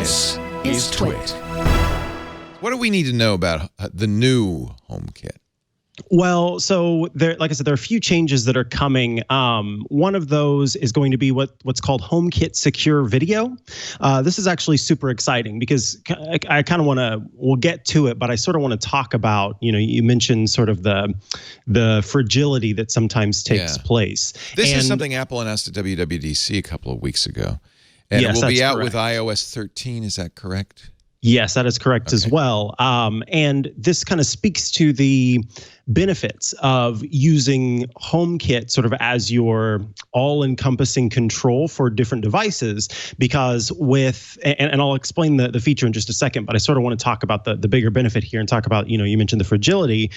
This is TWiT. What do we need to know about the new HomeKit? Well, so there, like I said, there are a few changes that are coming. One of those is going to be what's called HomeKit Secure Video. This is actually super exciting because I kind of we'll get to it, but I sort of want to talk about, you mentioned sort of the fragility that sometimes takes place. This is something Apple announced at WWDC a couple of weeks ago. And yes, it will be out correct. with iOS 13, is that correct? Yes, that is correct as well. And this kind of speaks to the benefits of using HomeKit sort of as your all-encompassing control for different devices, because and I'll explain the feature in just a second, but I sort of want to talk about the bigger benefit here and talk about, you mentioned the fragility.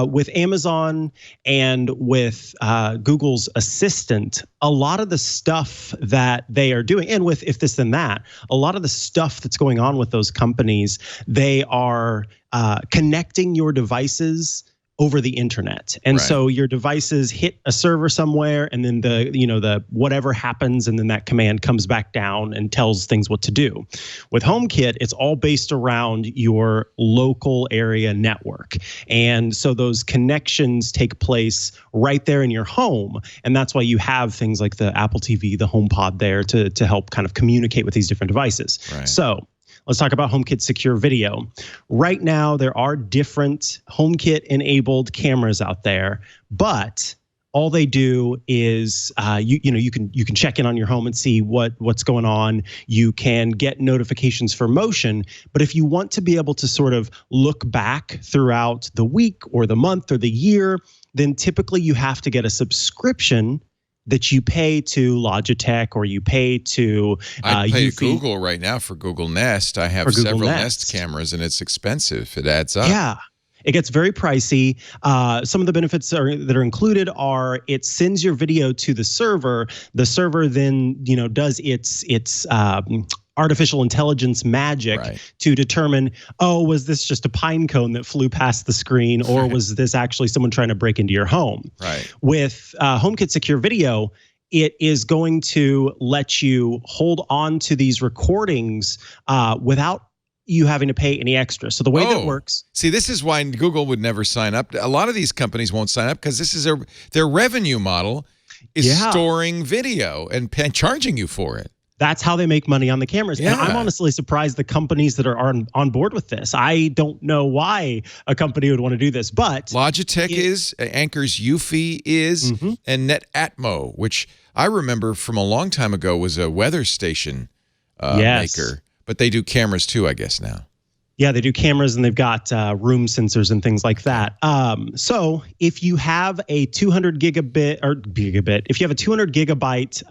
With Amazon and with Google's Assistant, a lot of the stuff that they are doing, and with If This Then That, a lot of the stuff that's going on with those companies, they are connecting your devices over the internet. And so your devices hit a server somewhere, and then the whatever happens, and then that command comes back down and tells things what to do. With HomeKit, it's all based around your local area network. And so those connections take place right there in your home. And that's why you have things like the Apple TV, the HomePod there to help kind of communicate with these different devices. So let's talk about HomeKit Secure Video. Right now, there are different HomeKit-enabled cameras out there, but all they do is you can check in on your home and see what's going on. You can get notifications for motion, but if you want to be able to sort of look back throughout the week or the month or the year, then typically you have to get a subscription that you pay to Logitech or you pay to I pay Google right now for Google Nest. I have several Nest cameras, and it's expensive. It adds up. Yeah. It gets very pricey. Some of the benefits that are included are it sends your video to the server. The server then does its artificial intelligence magic to determine, was this just a pine cone that flew past the screen, or was this actually someone trying to break into your home? With HomeKit Secure Video, it is going to let you hold on to these recordings without you having to pay any extra. So the way that works. See, this is why Google would never sign up. A lot of these companies won't sign up because this is their revenue model is storing video and charging you for it. That's how they make money on the cameras. And I'm honestly surprised the companies that are on board with this. I don't know why a company would want to do this, but Logitech Anker's Eufy and NetAtmo, which I remember from a long time ago was a weather station maker. But they do cameras too, I guess, now. Yeah, they do cameras, and they've got room sensors and things like that. So if you have a 200 gigabit, if you have a 200 gigabyte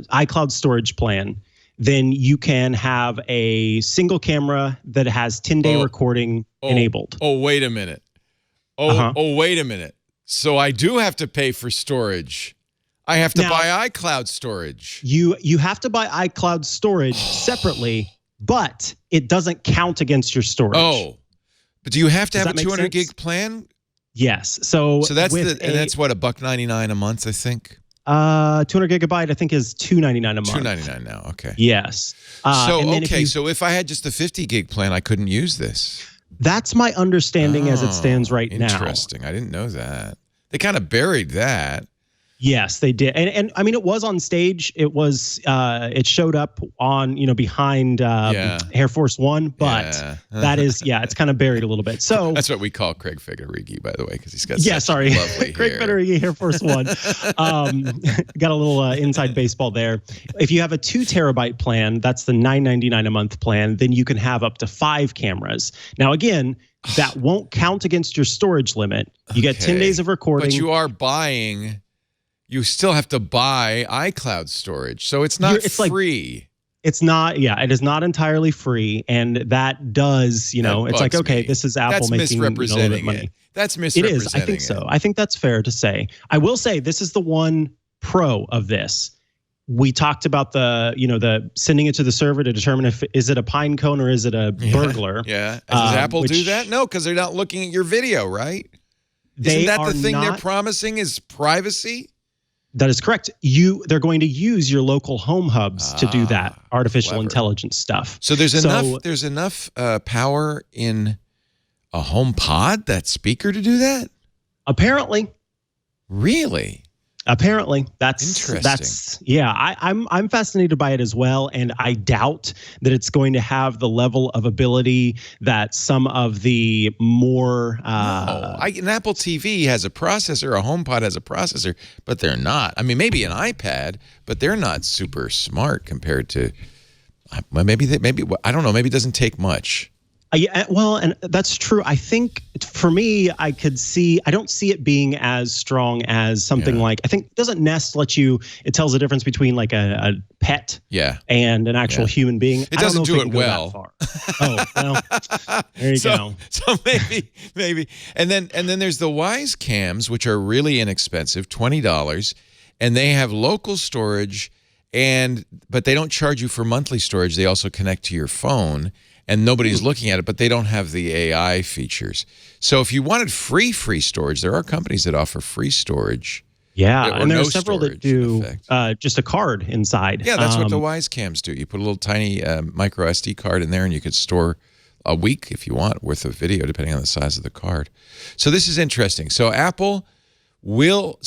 iCloud storage plan, then you can have a single camera that has 10-day recording enabled. Oh, wait a minute. Wait a minute. So I do have to pay for storage. I have to buy iCloud storage. You have to buy iCloud storage separately, but it doesn't count against your storage. But do you have to have a 200 gig plan? Yes. So that's that's what, $1.99 a month, I think. 200 gigabyte, I think, is $2.99 a month. $2.99 now. Okay. Yes. So if I had just a 50 gig plan, I couldn't use this. That's my understanding as it stands right now. Interesting. I didn't know that. They kind of buried that. Yes, they did. And I mean, it was on stage. It was it showed up on, behind Air Force One, but that is, it's kind of buried a little bit. So that's what we call Craig Federighi, by the way, because he's got lovely Craig hair. Federighi, Air Force One. Got a little inside baseball there. If you have a 2 terabyte plan, that's the $9.99 a month plan, then you can have up to 5 cameras. Now, again, that won't count against your storage limit. You get 10 days of recording. But you are buying... You still have to buy iCloud storage, so it's not free. It's not, it is not entirely free, and that does, it's like, okay, this is Apple making a little bit money. That's misrepresenting it. Is, I think so. I think that's fair to say. I will say this is the one pro of this. We talked about the sending it to the server to determine is it a pine cone or is it a burglar. Does Apple do that? No, because they're not looking at your video, right? Isn't that the thing they're promising is privacy? That is correct. They're going to use your local home hubs to do that artificial intelligence stuff. So there's enough power in a HomePod, that speaker, to do that? Apparently. Really? Apparently. That's interesting. I'm fascinated by it as well, and I doubt that it's going to have the level of ability that some of the more an Apple TV has a processor, a HomePod has a processor, but they're not. I mean, maybe an iPad, but they're not super smart compared to maybe I don't know, maybe it doesn't take much. Yeah, well, and that's true. I think for me, I don't see it being as strong as something like, I think, doesn't Nest let you, it tells the difference between like a pet and an actual human being. It doesn't do it well. Oh, well, there you go. So maybe. And then there's the Wise Cams, which are really inexpensive, $20, and they have local storage, but they don't charge you for monthly storage. They also connect to your phone. And nobody's looking at it, but they don't have the AI features. So if you wanted free storage, there are companies that offer free storage. Yeah, and there are several that do just a card inside. Yeah, that's what the Wise Cams do. You put a little tiny micro SD card in there, and you could store a week, if you want, worth of video, depending on the size of the card. So this is interesting. So Apple will...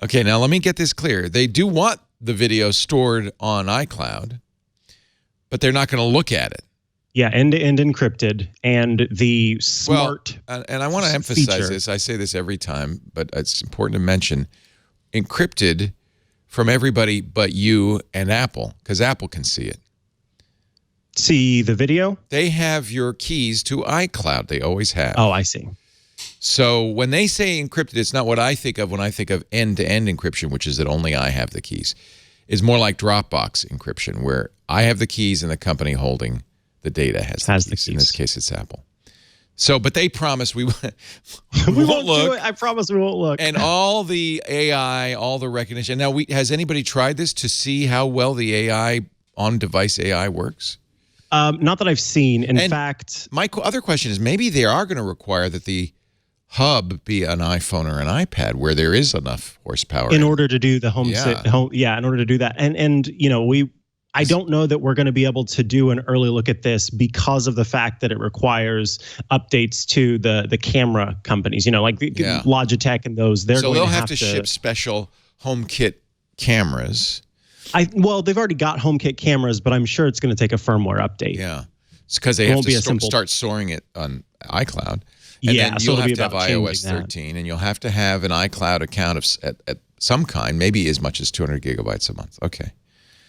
Okay, now let me get this clear. They do want the video stored on iCloud, but they're not going to look at it. Yeah, end-to-end encrypted, and the smart and I want to emphasize this. I say this every time, but it's important to mention, encrypted from everybody but you and Apple, because Apple can see it. See the video? They have your keys to iCloud. They always have. Oh, I see. So when they say encrypted, it's not what I think of when I think of end-to-end encryption, which is that only I have the keys. It's more like Dropbox encryption, where I have the keys and the company holding the data has the keys. In this case, it's Apple. So, but they promise we won't look. Do it. I promise we won't look. And all the AI, all the recognition. Now, has anybody tried this to see how well the AI, on-device AI works? Not that I've seen. In fact, my other question is, maybe they are going to require that the hub be an iPhone or an iPad where there is enough horsepower in order to do the in order to do that. And you know, I don't know that we're going to be able to do an early look at this because of the fact that it requires updates to the camera companies, you know, like Logitech and those. They'll have to ship special HomeKit cameras. Well, they've already got HomeKit cameras, but I'm sure it's going to take a firmware update. Yeah. It's because they have to start storing it on iCloud. And then you'll have to have iOS 13, and you'll have to have an iCloud account at some kind, maybe as much as 200 gigabytes a month. Okay.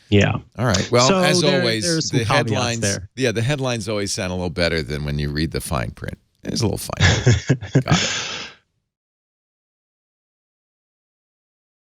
Yeah. All right. Well, as always, the headlines the headlines always sound a little better than when you read the fine print. There's a little fine print. Got it.